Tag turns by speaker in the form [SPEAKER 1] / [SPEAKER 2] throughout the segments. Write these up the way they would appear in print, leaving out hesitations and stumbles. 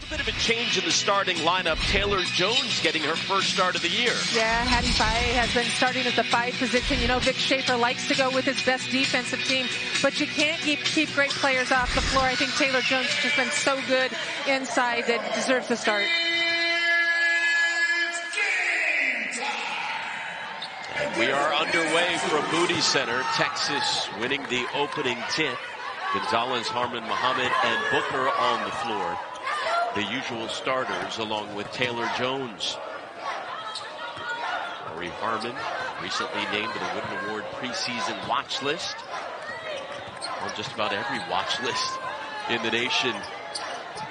[SPEAKER 1] little bit of a change in the starting lineup. Taylor Jones getting her first start of the year.
[SPEAKER 2] Yeah, Hattie Faye has been starting at the 5 position. You know, Vic Schaefer likes to go with his best defensive team, but you can't keep great players off the floor. I think Taylor Jones has just been so good inside that deserves the start.
[SPEAKER 1] And we are underway from Moody Center. Texas winning the opening tip. Gonzalez, Harmon, Muhammad, and Booker on the floor. The usual starters along with Taylor Jones. Corey Harmon, recently named to the Wooden Award preseason watch list. On just about every watch list in the nation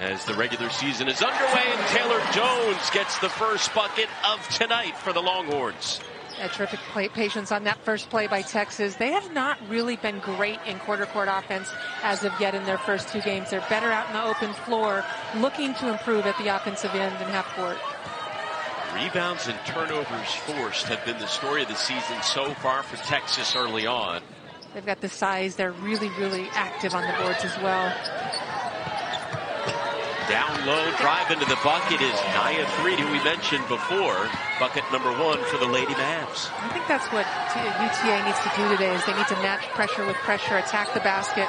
[SPEAKER 1] as the regular season is underway, and Taylor Jones gets the first bucket of tonight for the Longhorns.
[SPEAKER 2] A terrific patience on that first play by Texas. They have not really been great in quarter court offense as of yet in their first 2 games. They're better out in the open floor, looking to improve at the offensive end and half court.
[SPEAKER 1] Rebounds and turnovers forced have been the story of the season so far for Texas early on.
[SPEAKER 2] They've got the size. They're really, really active on the boards as well.
[SPEAKER 1] Down low, drive into the bucket is Nia Freed, who we mentioned before. Bucket number 1 for the Lady Mavs.
[SPEAKER 2] I think that's what UTA needs to do today, is they need to match pressure with pressure, attack the basket.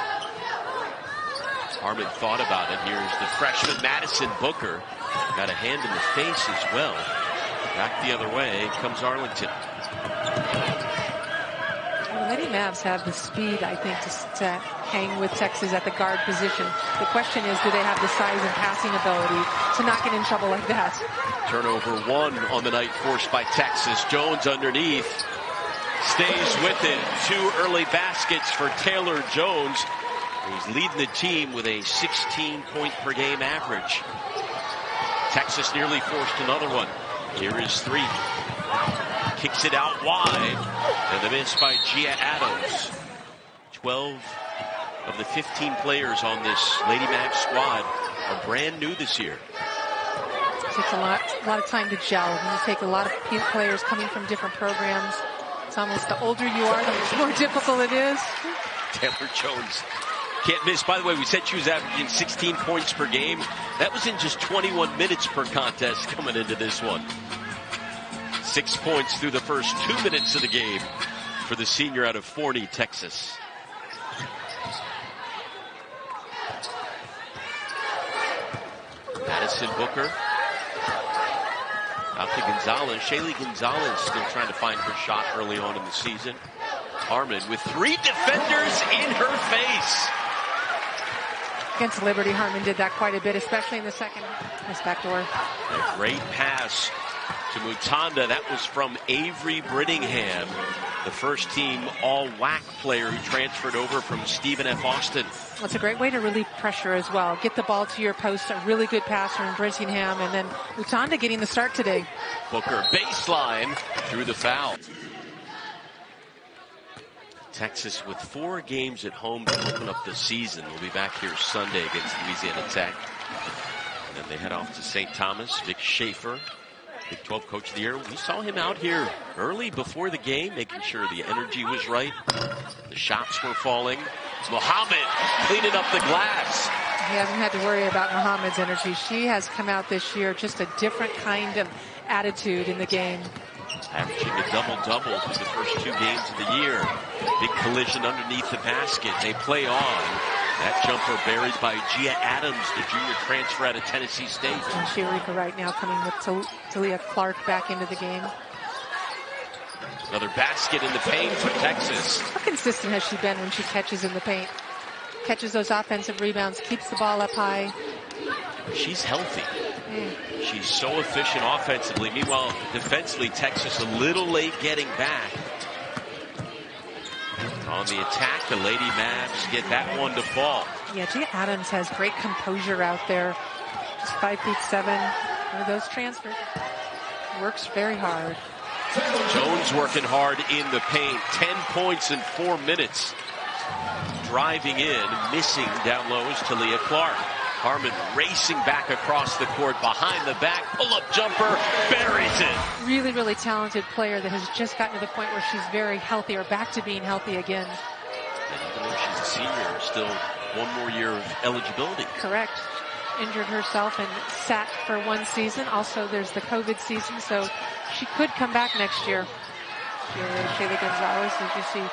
[SPEAKER 1] Harmon thought about it. Here's the freshman Madison Booker. Got a hand in the face as well. Back the other way comes Arlington.
[SPEAKER 2] The Lady Mavs have the speed, I think, to hang with Texas at the guard position. The question is, do they have the size and passing ability to not get in trouble like that?
[SPEAKER 1] Turnover 1 on the night forced by Texas. Jones underneath. Stays with it. 2 early baskets for Taylor Jones, who's leading the team with a 16-point per game average. Texas nearly forced another one. Here is 3. Kicks it out wide, and the miss by Gia Adams. 12 of the 15 players on this Lady Mavs squad are brand new this year.
[SPEAKER 2] It takes a lot of time to gel. You take a lot of players coming from different programs. It's almost the older you are, the more difficult it is.
[SPEAKER 1] Taylor Jones can't miss. By the way, we said she was averaging 16 points per game. That was in just 21 minutes per contest coming into this one. 6 points through the first 2 minutes of the game for the senior out of Forney, Texas. Madison Booker. Out to Gonzalez. Shaylee Gonzalez still trying to find her shot early on in the season. Harmon with 3 defenders in her face.
[SPEAKER 2] Against Liberty, Harmon did that quite a bit, especially in the second. Nice backdoor.
[SPEAKER 1] A great pass to Mutanda. That was from Avery Brittingham, the first team all-WAC player who transferred over from Stephen F. Austin.
[SPEAKER 2] Well, it's a great way to relieve pressure as well. Get the ball to your post, a really good pass from Brittingham, and then Mutanda getting the start today.
[SPEAKER 1] Booker baseline through the foul. Texas with 4 games at home to open up the season. We'll be back here Sunday against Louisiana Tech. And then they head off to St. Thomas. Vic Schaefer, Big 12 Coach of the Year. We saw him out here early before the game, making sure the energy was right. The shots were falling. Muhammad cleaning up the glass.
[SPEAKER 2] He hasn't had to worry about Muhammad's energy. She has come out this year just a different kind of attitude in the game.
[SPEAKER 1] Averaging a double-double through the first 2 games of the year. Big collision underneath the basket. They play on. That jumper buried by Gia Adams, the junior transfer out of Tennessee State.
[SPEAKER 2] And Sharika right now coming with Talia Clark back into the game.
[SPEAKER 1] Another basket in the paint for Texas.
[SPEAKER 2] How consistent has she been when she catches in the paint? Catches those offensive rebounds, keeps the ball up high.
[SPEAKER 1] She's healthy. She's so efficient offensively. Meanwhile, defensively, Texas a little late getting back. On the attack, the Lady Mavs get that one to fall.
[SPEAKER 2] Yeah, Gia Adams has great composure out there. Just 5'7". One of those transfers. Works very hard.
[SPEAKER 1] Jones working hard in the paint. 10 points in 4 minutes. Driving in, missing down low is Talia Clark. Harmon racing back across the court, behind the back, pull-up jumper, buries it.
[SPEAKER 2] Really, really talented player that has just gotten to the point where she's very healthy, or back to being healthy again.
[SPEAKER 1] And even though she's a senior, still 1 more year of eligibility.
[SPEAKER 2] Correct. injured herself and sat for one season. Also, there's the COVID season, so she could come back next year. Shayla Gonzalez, as you see,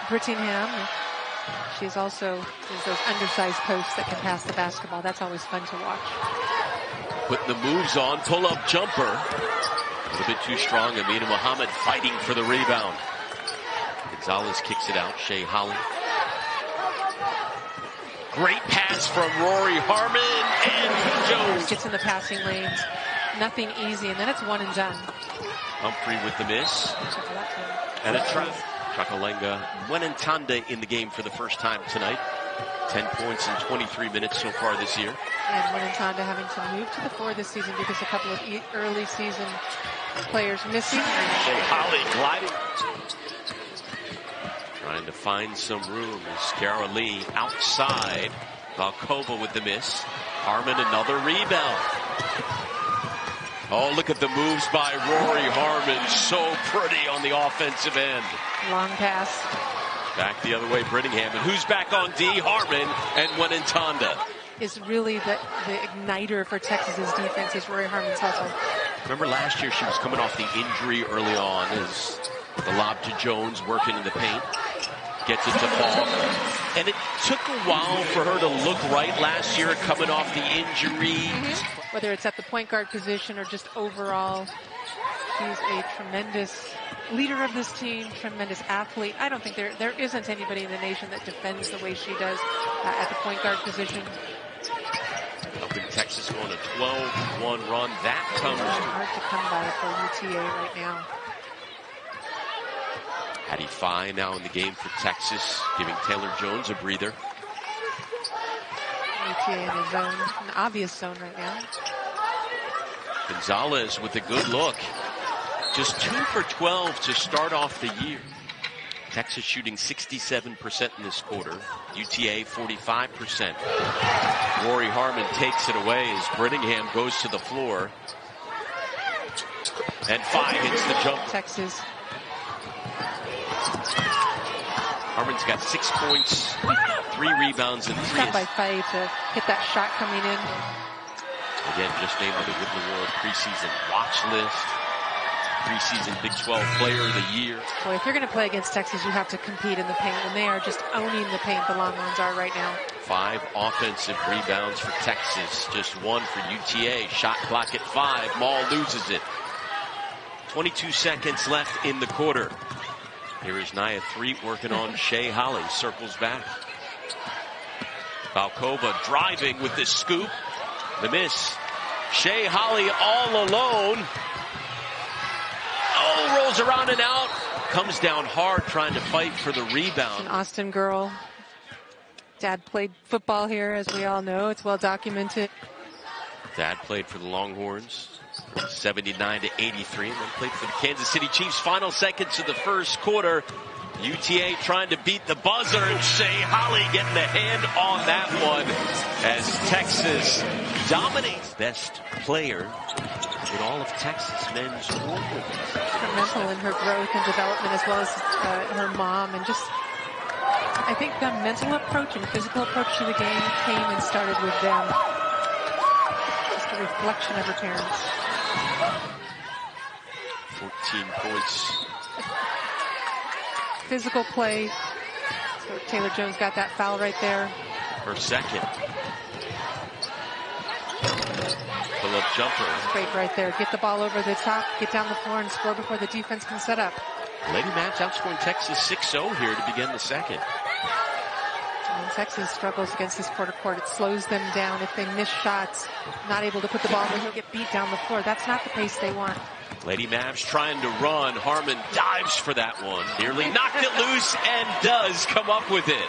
[SPEAKER 2] Brittingham. She's also, there's those undersized posts that can pass the basketball. That's always fun to watch.
[SPEAKER 1] Putting the moves on, pull-up jumper. A little bit too strong. Amina Muhammad fighting for the rebound. Gonzalez kicks it out. Shay Holle. Great pass from Rory Harmon, and Jones
[SPEAKER 2] gets in the passing lanes. Nothing easy, and then it's one and done.
[SPEAKER 1] Humphrey with the miss. And a trap. Chakalenga Wenentanda in the game for the first time tonight. 10 points in 23 minutes so far this year.
[SPEAKER 2] And Wenentanda having to move to the floor this season because a couple of early season players missing.
[SPEAKER 1] Shay Holle gliding. Trying to find some room is Kara Lee outside. Valkova with the miss. Harmon another rebound. Oh, look at the moves by Rory Harmon. So pretty on the offensive end.
[SPEAKER 2] Long pass.
[SPEAKER 1] Back the other way, Brittingham. And who's back on D? Harmon and Wenentanda.
[SPEAKER 2] Is really the igniter for Texas's defense is Rory Harmon's hustle.
[SPEAKER 1] Remember last year she was coming off the injury early on as the lob to Jones working in the paint. Gets it to fall. And it took a while for her to look right last year coming off the injury.
[SPEAKER 2] Whether it's at the point guard position or just overall, she's a tremendous leader of this team, tremendous athlete. I don't think there isn't anybody in the nation that defends the way she does at the point guard position.
[SPEAKER 1] Helping Texas go on a 12-1 run. That comes
[SPEAKER 2] hard to come by for UTA right now.
[SPEAKER 1] Hattie Fye now in the game for Texas, giving Taylor Jones a breather.
[SPEAKER 2] UTA in a zone, an obvious zone right now.
[SPEAKER 1] Gonzalez with a good look. Just 2 for 12 to start off the year. Texas shooting 67% in this quarter. UTA 45%. Rory Harmon takes it away as Brittingham goes to the floor. And Fye hits the jump.
[SPEAKER 2] Texas.
[SPEAKER 1] Harmon's got 6 points, 3 rebounds, and 3
[SPEAKER 2] assists. By Fye to hit that shot coming in.
[SPEAKER 1] Again, just named on the Woodland World preseason watch list. Preseason Big 12 Player of the Year.
[SPEAKER 2] Boy, if you're going to play against Texas, you have to compete in the paint, and they are just owning the paint, the Longhorns are right now. 5
[SPEAKER 1] offensive rebounds for Texas, just 1 for UTA. Shot clock at 5. Maul loses it. 22 seconds left in the quarter. Here is Nia Threet working on Shay Holle. Circles back. Valkova driving with the scoop. The miss. Shay Holle all alone. Oh, rolls around and out. Comes down hard trying to fight for the rebound.
[SPEAKER 2] An Austin girl. Dad played football here, as we all know. It's well documented.
[SPEAKER 1] Dad played for the Longhorns. 79 to 83, and then played for the Kansas City Chiefs. Final seconds of the first quarter. UTA trying to beat the buzzer, and Shay Holle getting the hand on that one as Texas dominates. Best player in all of Texas men's football.
[SPEAKER 2] Instrumental in her growth and development, as well as her mom, and just I think the mental approach and physical approach to the game came and started with them. Just a reflection of her parents.
[SPEAKER 1] 14 points.
[SPEAKER 2] Physical play. So Taylor Jones got that foul right there.
[SPEAKER 1] Her second. Pull-up jumper.
[SPEAKER 2] Great right there. Get the ball over the top, get down the floor, and score before the defense can set up.
[SPEAKER 1] Lady Mavs outscoring Texas 6-0 here to begin the second.
[SPEAKER 2] And Texas struggles against this quarter court. It slows them down if they miss shots. Not able to put the ball where he'll get beat down the floor. That's not the pace they want.
[SPEAKER 1] Lady Mavs trying to run. Harmon dives for that one. Nearly knocked it loose and does come up with it.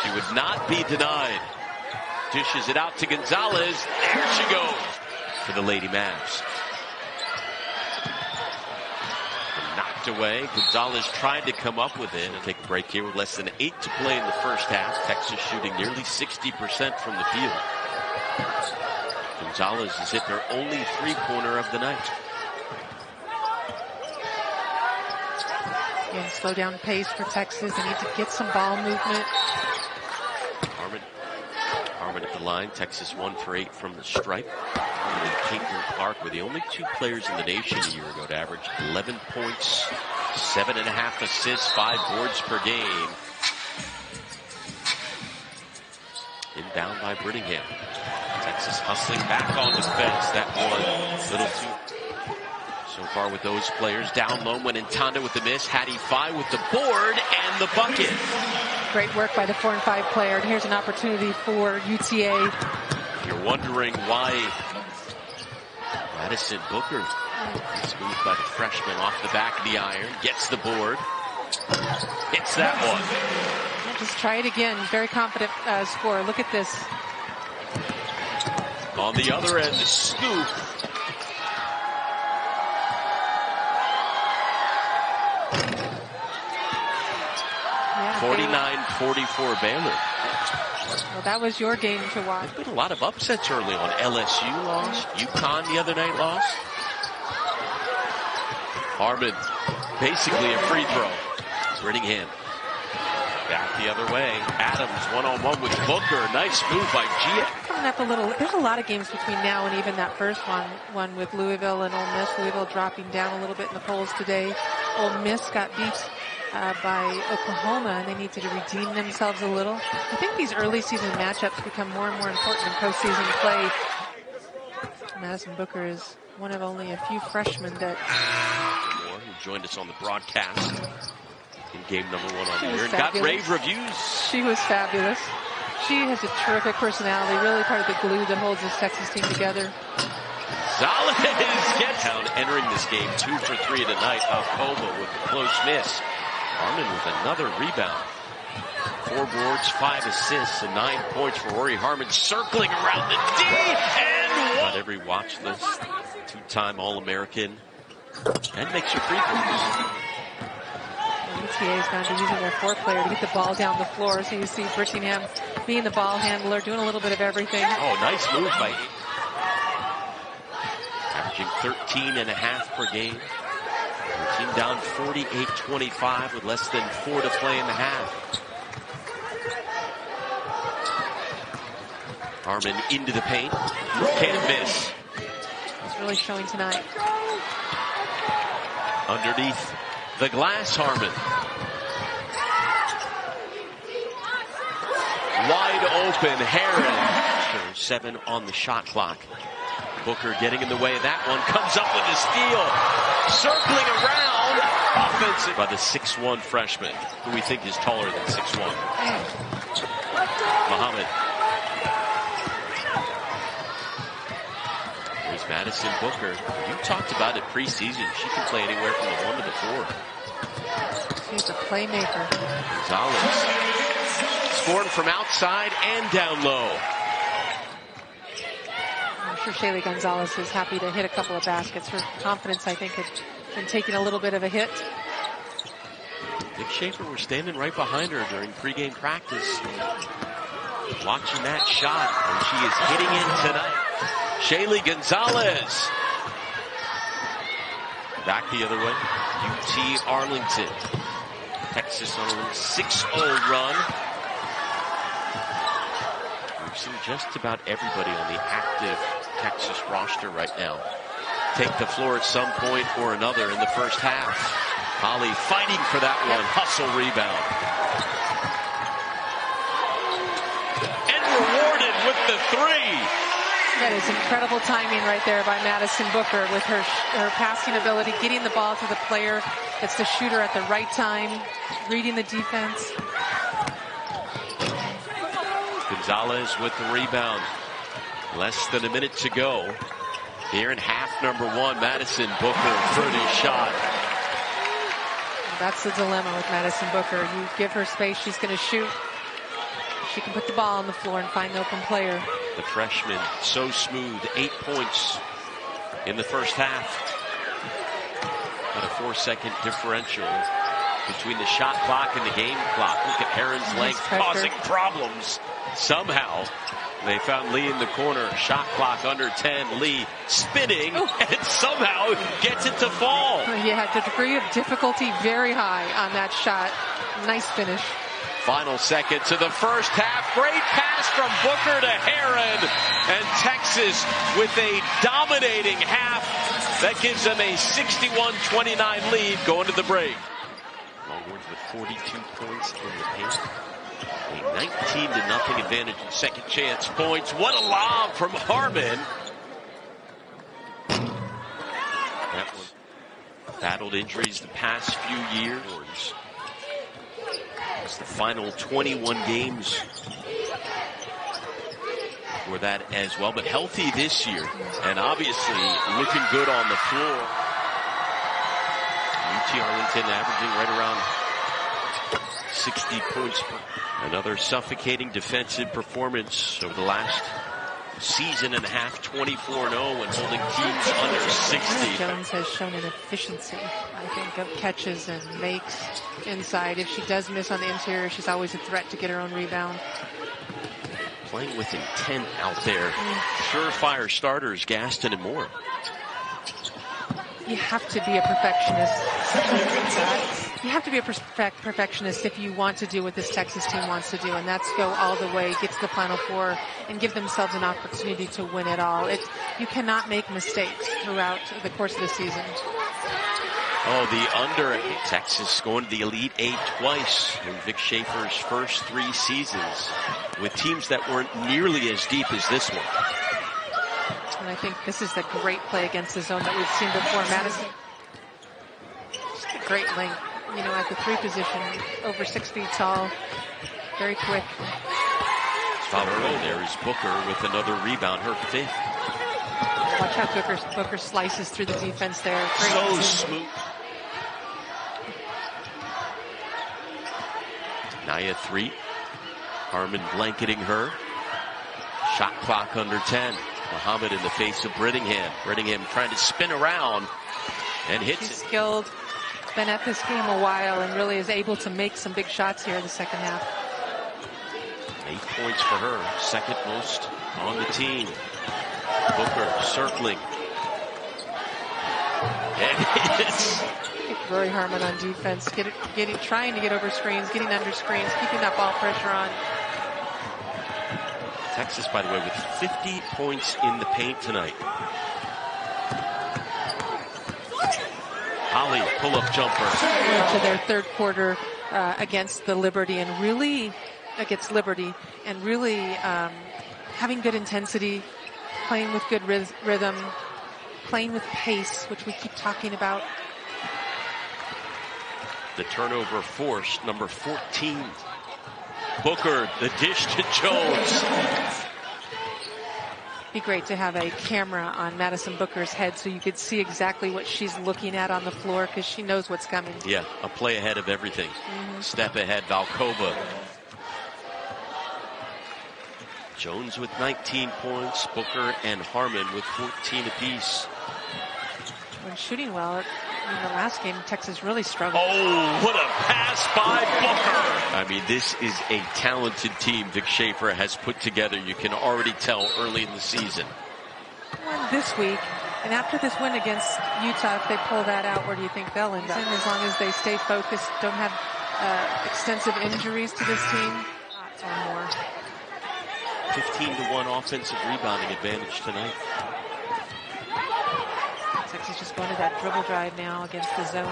[SPEAKER 1] She would not be denied. Dishes it out to Gonzalez. There she goes for the Lady Mavs. Knocked away. Gonzalez tried to come up with it. Take a break here with less than 8 to play in the first half. Texas shooting nearly 60% from the field. Gonzalez has hit their only 3-pointer of the night.
[SPEAKER 2] Again, slow down pace for Texas. They need to get some ball movement.
[SPEAKER 1] Harmon at the line. Texas 1 for 8 from the stripe. And Caitlin Clark were the only 2 players in the nation a year ago to average 11 points, 7.5 assists, 5 boards per game. Inbound by Brittingham. Texas hustling back on defense. That one little too. So far with those players. Down low when Intanda with the miss. Hattie Fye with the board and the bucket.
[SPEAKER 2] Great work by the 4 and 5 player. And here's an opportunity for UTA.
[SPEAKER 1] If you're wondering why Madison Booker is moved by the freshman off the back of the iron. Gets the board. Hits that one.
[SPEAKER 2] Yeah, just try it again. Very confident scorer. Look at this.
[SPEAKER 1] On the other end, the scoop. Yeah, 49-44 Baylor.
[SPEAKER 2] Well, that was your game to watch.
[SPEAKER 1] There's been a lot of upsets early on. LSU lost. UConn the other night lost. Harmon, basically a free throw. Brittingham. Back the other way. Adams one-on-one with Booker. Nice move by Gia.
[SPEAKER 2] Coming up a little. There's a lot of games between now and even that first one with Louisville and Ole Miss. Louisville dropping down a little bit in the polls today. Ole Miss got beat by Oklahoma, and they need to redeem themselves a little. I think these early season matchups become more and more important in postseason play. Madison Booker is one of only a few freshmen that
[SPEAKER 1] who joined us on the broadcast in game number 1 on the year and got rave reviews.
[SPEAKER 2] She was fabulous. She has a terrific personality, really part of the glue that holds this Texas team together.
[SPEAKER 1] Solid gets down, entering this game 2 for 3 tonight. Alcoba with a close miss. Harmon with another rebound. 4 boards, 5 assists, and 9 points for Rory Harmon, circling around the D and on every watch list. 2-time All-American and makes her free throws.
[SPEAKER 2] UTA is going to be using their 4th player to get the ball down the floor. So you see Brittingham being the ball handler, doing a little bit of everything.
[SPEAKER 1] Oh, nice move by averaging 13.5 per game. Their team down 48-25 with less than 4 to play in the half. Harmon into the paint. Can't miss.
[SPEAKER 2] It's really showing tonight.
[SPEAKER 1] Underneath the glass, Harmon. Wide open, Heron. 7 on the shot clock. Booker getting in the way of that one. Comes up with a steal. Circling around. Offensive by the 6'1 freshman, who we think is taller than 6'1. Muhammad. There's Madison Booker. You talked about it preseason. She can play anywhere from the 1 to the 4.
[SPEAKER 2] She's a playmaker.
[SPEAKER 1] Gonzalez. Scoring from outside and down low.
[SPEAKER 2] I'm sure Shaylee Gonzalez is happy to hit a couple of baskets. Her confidence, I think, had been taking a little bit of a hit.
[SPEAKER 1] Nick Schaefer was standing right behind her during pregame practice, watching that shot, and she is hitting in tonight. Shaylee Gonzalez. Back the other way. UT-Arlington. Texas on a little 6-0 run. We've seen just about everybody on the active Texas roster right now take the floor at some point or another in the first half. Holle fighting for that one. Hustle rebound. And rewarded with the 3.
[SPEAKER 2] That is incredible timing right there by Madison Booker with her passing ability, getting the ball to the player that's the shooter at the right time, reading the defense.
[SPEAKER 1] Gonzalez with the rebound. Less than a minute to go. Here in half number 1, Madison Booker, pretty shot.
[SPEAKER 2] That's the dilemma with Madison Booker. You give her space, she's going to shoot. She can put the ball on the floor and find the open player.
[SPEAKER 1] The freshman, so smooth, 8 points in the first half. Got a 4-second differential between the shot clock and the game clock. Look at Heron's length causing problems. Somehow, they found Lee in the corner. Shot clock under 10. Lee spinning and somehow gets it to fall.
[SPEAKER 2] Yeah, the degree of difficulty very high on that shot. Nice finish.
[SPEAKER 1] Final seconds of the first half. Great pass from Booker to Heron. And Texas with a dominating half. That gives them a 61-29 lead going to the break. Longhorns with 42 points in the paint. A 19-0 advantage in second chance points. What a lob from Harmon. That one battled injuries the past few years. It's the final 21 games for that as well, but healthy this year and obviously looking good on the floor. UT-Arlington averaging right around 60 points per. Another suffocating defensive performance over the last season and a half, 24-0 when holding teams under 60.
[SPEAKER 2] Jones has shown an efficiency, I think, of catches and makes inside. If she does miss on the interior, she's always a threat to get her own rebound.
[SPEAKER 1] Playing with intent out there. Surefire starters, Gaston and Moore.
[SPEAKER 2] You have to be a perfectionist. You have to be a perfectionist if you want to do what this Texas team wants to do, and that's go all the way, get to the Final Four, and give themselves an opportunity to win it all. You cannot make mistakes throughout the course of the season.
[SPEAKER 1] Oh, the under. Texas going to the Elite Eight twice in Vic Schaefer's first 3 seasons with teams that weren't nearly as deep as this one.
[SPEAKER 2] And I think this is the great play against the zone that we've seen before. Madison, just a great length, at the 3 position, over 6 feet tall, very quick.
[SPEAKER 1] Follow there is Booker with another rebound, her 5th.
[SPEAKER 2] Watch how Booker slices through the defense there. Great
[SPEAKER 1] so
[SPEAKER 2] position.
[SPEAKER 1] smooth. Naya 3. Harmon blanketing her. Shot clock under 10. Muhammad in the face of Brittingham. Brittingham trying to spin around and hits
[SPEAKER 2] She's
[SPEAKER 1] it.
[SPEAKER 2] Skilled. Been at this game a while and really is able to make some big shots here in the second half.
[SPEAKER 1] 8 points for her. Second most on the team. Booker circling. And it's
[SPEAKER 2] Rory Harmon on defense, trying to get over screens, getting under screens, keeping that ball pressure on.
[SPEAKER 1] Texas, by the way, with 50 points in the paint tonight. Holle, pull-up jumper.
[SPEAKER 2] To their third quarter against Liberty, and really having good intensity, playing with good rhythm, playing with pace, which we keep talking about.
[SPEAKER 1] The turnover forced, number 14. Booker, the dish to Jones.
[SPEAKER 2] Be great to have a camera on Madison Booker's head so you could see exactly what she's looking at on the floor, because she knows what's coming.
[SPEAKER 1] Yeah, a play ahead of everything. Step ahead, Valkova. Jones with 19 points, Booker and Harmon with 14 apiece.
[SPEAKER 2] When shooting well, in the last game, Texas really struggled.
[SPEAKER 1] Oh, what a pass by Booker. I mean, this is a talented team Vic Schaefer has put together. You can already tell early in the season.
[SPEAKER 2] Won this week, and after this win against Utah, if they pull that out, where do you think they'll end up? As long as they stay focused, don't have extensive injuries to this team, or more.
[SPEAKER 1] 15-1 offensive rebounding advantage tonight.
[SPEAKER 2] Texas just going to that dribble drive now against the zone.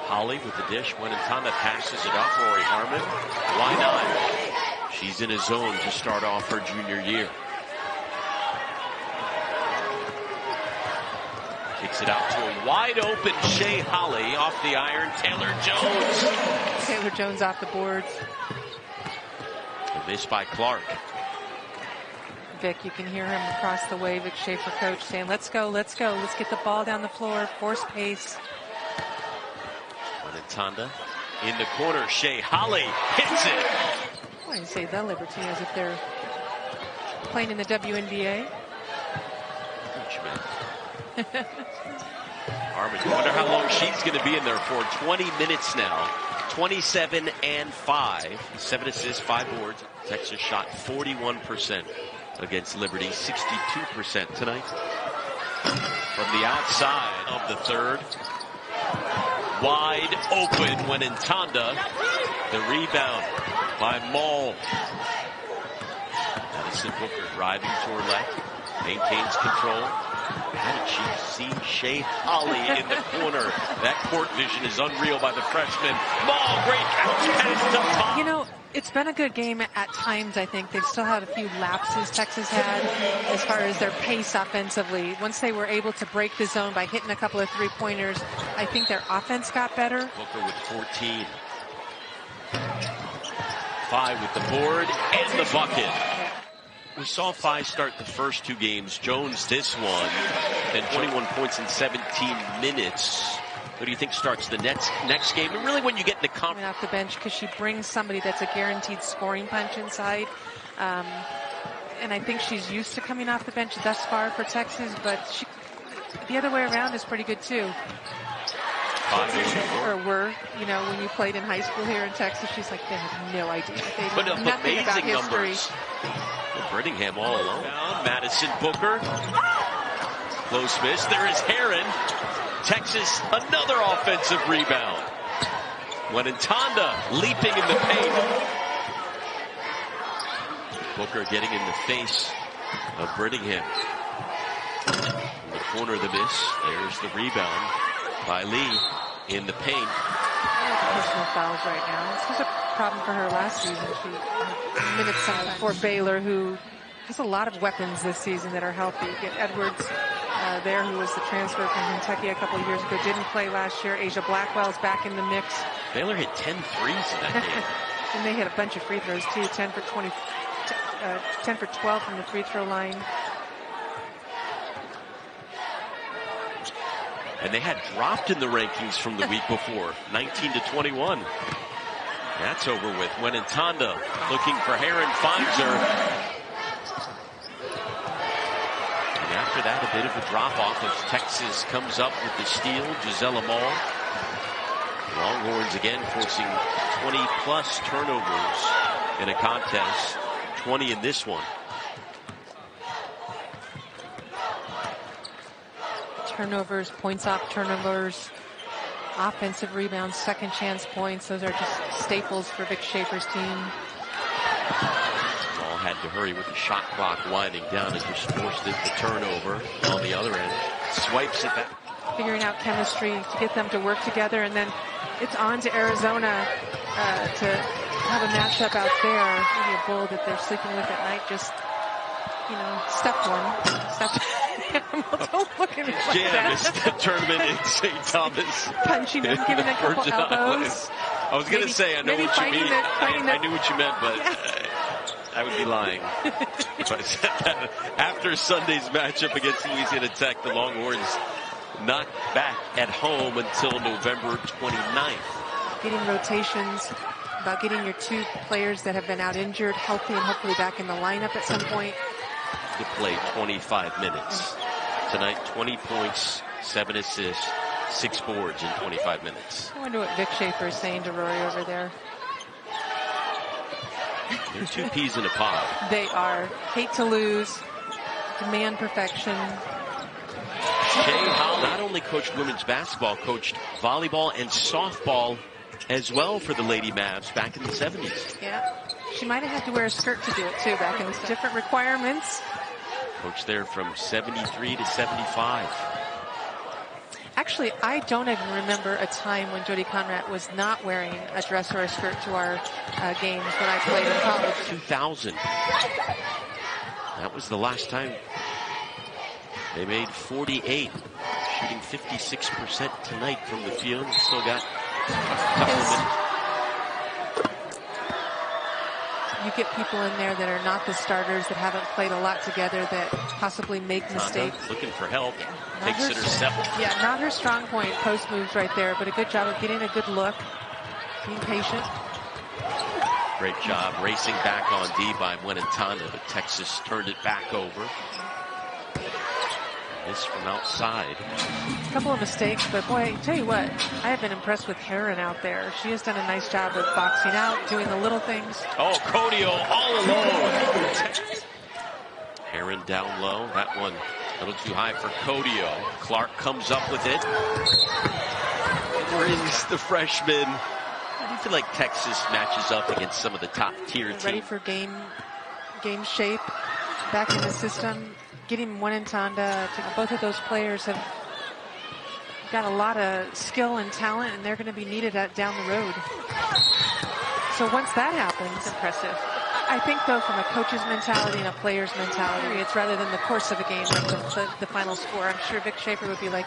[SPEAKER 1] Holle with the dish. Tanda passes it up. Rory Harmon. Why not? She's in a zone to start off her junior year. Kicks it out to a wide open Shay Holle off the iron. Taylor Jones.
[SPEAKER 2] Taylor Jones off the boards.
[SPEAKER 1] A miss by Clark.
[SPEAKER 2] Vic, you can hear him across the way, Vic Schaefer coach, saying, let's go, let's go. Let's get the ball down the floor, force pace.
[SPEAKER 1] Tanda in the corner. Shay Holle hits it.
[SPEAKER 2] I wouldn't say the Liberty as if they're playing in the WNBA.
[SPEAKER 1] Harmon, you wonder how long she's going to be in there for. 20 minutes now. 27 and 5. 7 assists, 5 boards. Texas shot 41% against Liberty, 62% tonight. From the outside of the third. Wide open when Tanda The rebound by Maul. Madison Booker driving to her left. Maintains control. How did she see Shay Holle in the corner? That court vision is unreal by the freshman. Maul, great bounce pass to top.
[SPEAKER 2] You know, it's been a good game at times, I think. They've still had a few lapses Texas had as far as their pace offensively. Once they were able to break the zone by hitting a couple of three-pointers, I think their offense got better.
[SPEAKER 1] Booker with 14. 5 with the board and the bucket. We saw 5 start the first 2 games. Jones this one, and 21 points in 17 minutes. Who do you think starts the next game? And really when you get in the
[SPEAKER 2] coming off the bench, because she brings somebody that's a guaranteed scoring punch inside. And I think she's used to coming off the bench thus far for Texas, but the other way around is pretty good too. You know, when you played in high school here in Texas, she's like, they have no idea. They know nothing about history.
[SPEAKER 1] Brittingham all alone. Madison Booker. Close miss. There is Heron. Texas, another offensive rebound. Wenentanda leaping in the paint. Booker getting in the face of Brittingham. In the corner of the miss. There's the rebound by Lee in the paint.
[SPEAKER 2] Personal fouls right now. This was a problem for her last season. She minutes for Baylor, who has a lot of weapons this season that are healthy. You get Edwards there, who was the transfer from Kentucky a couple of years ago, didn't play last year. Asia Blackwell's back in the mix.
[SPEAKER 1] Baylor hit 10 threes in that game.
[SPEAKER 2] And they hit a bunch of free throws too. 10 for 12 from the free throw line.
[SPEAKER 1] And they had dropped in the rankings from the week before, 19 to 21. That's over with. Wenentanda looking for Heron, finds her. And after that, a bit of a drop-off as Texas comes up with the steal. Gisela Maul. Longhorns again forcing 20-plus turnovers in a contest. 20 in this one.
[SPEAKER 2] Turnovers, points off turnovers, offensive rebounds, second chance points. Those are just staples for Vic Schaefer's team.
[SPEAKER 1] All had to hurry with the shot clock winding down and just forced it to turnover on the other end. Swipes it back.
[SPEAKER 2] Figuring out chemistry to get them to work together, and then it's on to Arizona to have a matchup out there. Maybe a bull that they're sleeping with at night. Just, you know, step one. Don't look at me like
[SPEAKER 1] that. Missed the tournament in St. Thomas.
[SPEAKER 2] Punching him, giving a couple elbows.
[SPEAKER 1] I was going to say, I know what you mean. I knew what you meant, but I would be lying. But after Sunday's matchup against Louisiana Tech, the Longhorns not back at home until November 29th.
[SPEAKER 2] Getting rotations, about getting your 2 players that have been out injured healthy and hopefully back in the lineup at some point.
[SPEAKER 1] To play 25 minutes. Tonight, 20 points, 7 assists, 6 boards in 25 minutes.
[SPEAKER 2] I wonder what Vic Schaefer is saying to Rory over there.
[SPEAKER 1] They're 2 peas in a pod.
[SPEAKER 2] They are. Hate to lose. Demand perfection.
[SPEAKER 1] Shay Holle not only coached women's basketball, coached volleyball and softball as well for the Lady Mavs back in the 70s.
[SPEAKER 2] Yeah. She might have had to wear a skirt to do it too back in the different requirements.
[SPEAKER 1] Coached there from 73 to 75.
[SPEAKER 2] Actually, I don't even remember a time when Jody Conrad was not wearing a dress or a skirt to our games when I played in college.
[SPEAKER 1] 2000. That was the last time. They made 48, shooting 56% tonight from the field. Still got a couple of minutes.
[SPEAKER 2] You get people in there that are not the starters, that haven't played a lot together, that possibly make mistakes.
[SPEAKER 1] Looking for help. Takes it herself.
[SPEAKER 2] Yeah, not her strong point. Post moves right there, but a good job of getting a good look. Being patient.
[SPEAKER 1] Great job racing back on D by Wenentanda, but Texas turned it back over. This from outside.
[SPEAKER 2] A couple of mistakes, but boy, I tell you what, I have been impressed with Heron out there. She has done a nice job of boxing out, doing the little things.
[SPEAKER 1] Oh, Codio all alone. Heron down low. That one a little too high for Codio. Clark comes up with it. Brings the freshman you feel like Texas matches up against some of the top tier teams?
[SPEAKER 2] Ready for game shape, back in the system, getting one in Tanda. Both of those players have got a lot of skill and talent, and they're going to be needed down the road. So once that happens,
[SPEAKER 3] it's impressive.
[SPEAKER 2] I think, though, from a coach's mentality and a player's mentality, it's rather than the course of a game, like the final score. I'm sure Vic Schaefer would be like,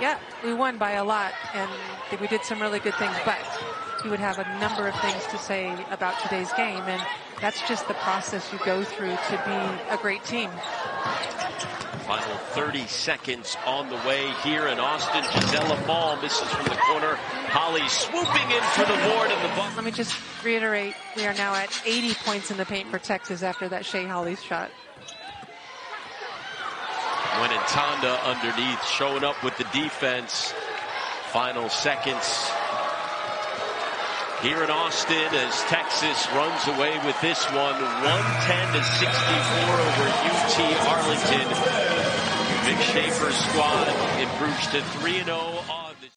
[SPEAKER 2] yeah, we won by a lot, and we did some really good things, but he would have a number of things to say about today's game, and that's just the process you go through to be a great team.
[SPEAKER 1] Final 30 seconds on the way here in Austin. Gisela Ball misses from the corner. Holle swooping in for the board, and the ball.
[SPEAKER 2] Let me just reiterate, we are now at 80 points in the paint for Texas after that Shay Holle shot.
[SPEAKER 1] When Tanda underneath, showing up with the defense. Final seconds here in Austin as Texas runs away with this one, 110-64 over UT-Arlington. Vic Schaefer's squad improves to 3-0.